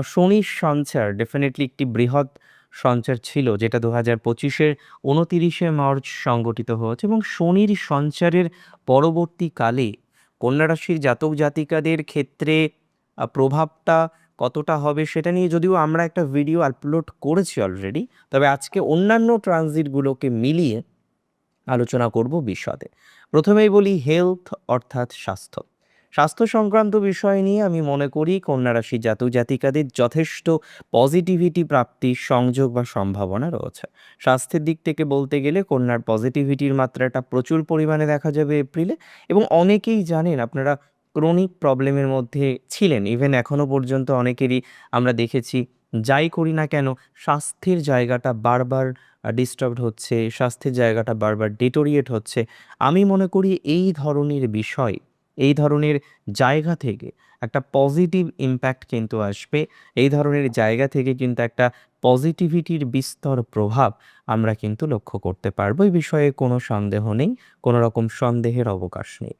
শনির সঞ্চার ডেফিনিটলি একটি বৃহৎ সঞ্চার ছিল, যেটা ২০২৫-এর ২৯শে মার্চ সংঘটিত হয়েছে এবং শনির সঞ্চারের পরবর্তীকালে কন্যা রাশির জাতক-জাতিকাদের ক্ষেত্রে প্রভাবটা কতটা হবে সেটা নিয়ে যদিও আমরা একটা ভিডিও আপলোড করেছি অলরেডি। তবে আজকে অন্যান্য ট্রানজিটগুলোকে মিলিয়ে আলোচনা করব বিশদে। প্রথমেই বলি হেলথ অর্থাৎ স্বাস্থ্য। স্বাস্থ্য সংক্রান্ত বিষয় নিয়ে আমি মনে করি কন্যা রাশির জাতক-জাতিকাদের যথেষ্ট পজিটিভিটি প্রাপ্তির সংযোগ বা সম্ভাবনা রয়েছে। স্বাস্থ্যের দিক থেকে বলতে গেলে কন্যার পজিটিভিটির মাত্রাটা প্রচুর পরিমাণে দেখা যাবে এপ্রিলে এবং অনেকেই জানেন আপনারা ক্রনিক প্রবলেমের মধ্যে ছিলেন। ইভেন এখনো পর্যন্ত অনেকেরই আমরা দেখেছি, যাই করি না কেন স্বাস্থ্যের জায়গাটা বারবার ডিস্টার্বড হচ্ছে, স্বাস্থ্যের জায়গাটা বারবার ডিটোরিয়েট হচ্ছে। আমি মনে করি এই ধরনের বিষয়, এই ধরনের জায়গা থেকে একটা পজিটিভ ইমপ্যাক্ট কিন্তু আসবে। এই ধরনের জায়গা থেকে কিন্তু একটা পজিটিভিটির বিস্তর প্রভাব আমরা কিন্তু লক্ষ্য করতে পারবো। এই বিষয়ে কোনো সন্দেহ নেই, কোনো রকম সন্দেহের অবকাশ নেই।